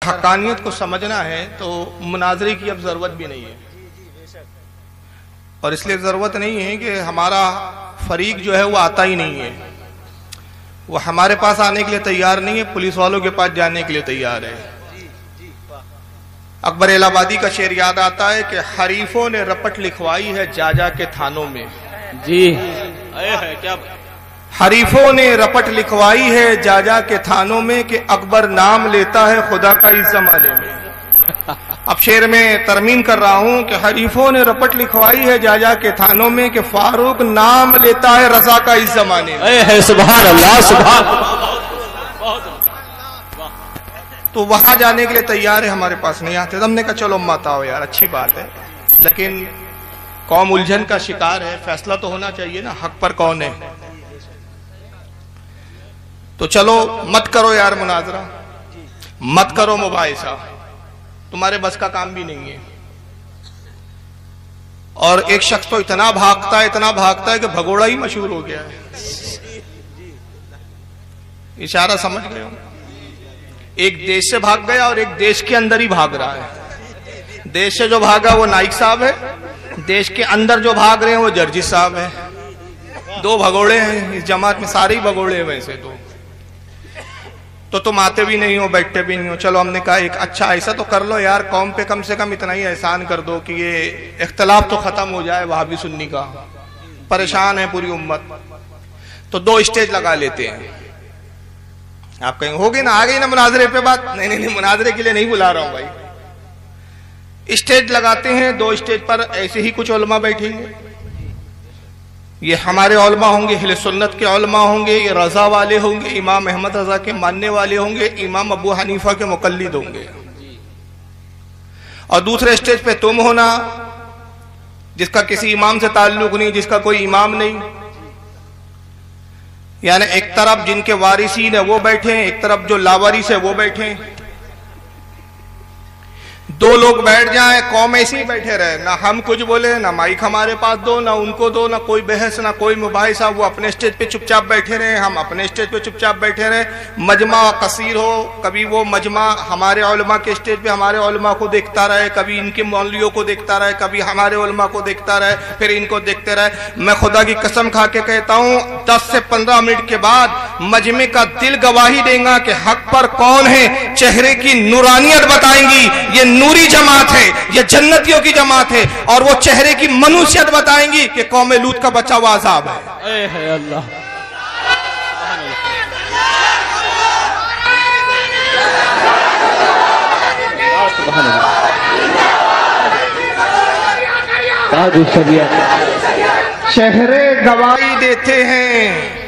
हक्कानियत को समझना है तो मुनाजरे की अब ज़रूरत भी नहीं है। और इसलिए ज़रूरत नहीं है कि हमारा फरीक जो है वो आता ही नहीं है, वो हमारे पास आने के लिए तैयार नहीं है, पुलिस वालों के पास जाने के लिए तैयार है। अकबर इलाहाबादी का शेर याद आता है कि हरीफों ने रपट लिखवाई है जा जा के थानों में। जी है क्या? हरीफों ने रपट लिखवाई है जा जा के थानों में कि अकबर नाम लेता है खुदा का इस जमाने में। अब शेर में तरमीम कर रहा हूं कि हरीफों ने रपट लिखवाई है जा जा के थानों में कि फारूक नाम लेता है रजा का इस जमाने में। सुभान अल्लाह, सुभान। तो वहां जाने के लिए तैयार है, हमारे पास नहीं आते। हमने कहा चलो मत आओ यार, अच्छी बात है, लेकिन कौम उलझन का शिकार है, फैसला तो होना चाहिए ना, हक पर कौन है। तो चलो मत करो यार मुनाजरा, मत करो मुबाहिसा, तुम्हारे बस का काम भी नहीं है। और एक शख्स तो इतना भागता है कि भगोड़ा ही मशहूर हो गया है। इशारा समझ गए हो? एक देश से भाग गया और एक देश के अंदर ही भाग रहा है। देश से जो भागा वो नाइक साहब है, देश के अंदर जो भाग रहे हैं वो जर्जी साहब है। दो भगोड़े हैं इस जमात में, सारे ही भगोड़े हैं वैसे तो तुम आते भी नहीं हो, बैठते भी नहीं हो। चलो हमने कहा एक अच्छा ऐसा तो कर लो यार, कौम पे कम से कम इतना ही एहसान कर दो कि ये इख्तलाफ तो खत्म हो जाए वहाबी सुन्नी का, परेशान है पूरी उम्मत। तो दो स्टेज लगा लेते हैं। आप कहेंगे होगी ना, आ गई ना मुनाजरे पे बात। नहीं, मुनाजरे के लिए नहीं बुला रहा हूं भाई। स्टेज लगाते हैं, दो स्टेज पर ऐसे ही कुछ उलमा बैठेंगे। ये हमारे उलमा होंगे, अहले सुन्नत के उलमा होंगे, ये रजा वाले होंगे, इमाम अहमद रजा के मानने वाले होंगे, इमाम अबू हनीफा के मुकल्लिद होंगे। और दूसरे स्टेज पे तुम होना, जिसका किसी इमाम से ताल्लुक नहीं, जिसका कोई इमाम नहीं। यानी एक तरफ जिनके वारिसीन है वो बैठे, एक तरफ जो लावारिस है वो बैठे। दो लोग बैठ जाएं, कौम ऐसे ही बैठे रहे, ना हम कुछ बोले, ना माइक हमारे पास दो, ना उनको दो, ना कोई बहस, ना कोई मुबाहिसा। वो अपने स्टेज पे चुपचाप बैठे रहे, हम अपने स्टेज पे चुपचाप बैठे रहे। मजमा कसीर हो, कभी वो मजमा हमारे उलमा के स्टेज पे हमारे उलमा को देखता रहे, कभी इनके मौलवियों को देखता रहे, कभी हमारे उलमा को देखता रहे, फिर इनको देखते रहे। मैं खुदा की कसम खा के कहता हूँ 10 से 15 मिनट के बाद मजमे का दिल गवाही देगा कि हक पर कौन है। चेहरे की नूरानियत बताएंगी, ये नूरी जमात है, ये जन्नतियों की जमात है। और वो चेहरे की मनुष्यत बताएंगी कि कौम लूत का बच्चा वो अज़ाब है। अल्लाह, चेहरे गवाही देते हैं।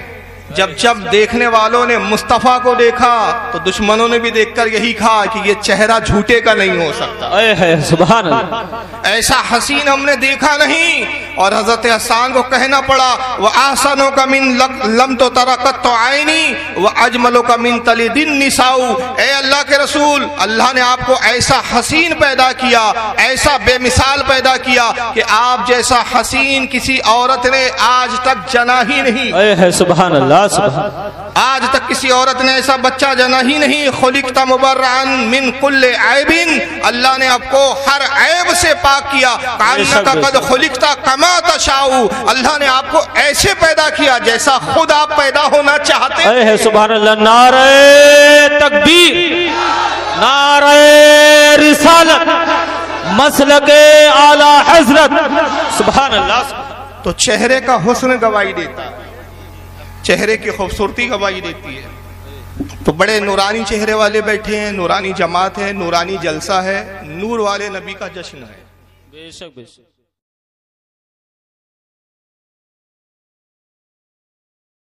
जब जब देखने वालों ने मुस्तफा को देखा तो दुश्मनों ने भी देखकर यही कहा कि ये चेहरा झूठे का नहीं हो सकता। सुभान अल्लाह, ऐसा हसीन हमने देखा नहीं। और हजरत हसन को कहना पड़ा वह आसनों का मिन लम तो तरकत तो आईनी वह अजमलों का मिन तलिदिन निसाऊ। ए अल्लाह के रसूल, अल्लाह ने आपको ऐसा हसीन पैदा किया, ऐसा बेमिसाल पैदा किया कि आप जैसा हसीन किसी औरत ने आज तक जना ही नहीं। सुभान अल्लाह, आज तक किसी औरत ने ऐसा बच्चा जना ही नहीं। खुलिकता मुबर्रअन मिन कुल्ले ऐबिन, अल्लाह ने आपको हर ऐब से पाक किया। कान्नका कद खुलिकता कमा तशाऊ, अल्लाह ने आपको ऐसे पैदा किया जैसा खुद आप पैदा होना चाहते हैं। सुभान अल्लाह, नारे तकबीर, नारे रिसालत, मसलके आला हजरत। सुभान अल्लाह। तो चेहरे का हुस्न गवाही देता है, चेहरे की खूबसूरती गवाही देती है। तो बड़े नूरानी चेहरे वाले बैठे हैं, नूरानी जमात है, नूरानी जलसा है, नूर वाले नबी का जश्न है। बेशक बेशक।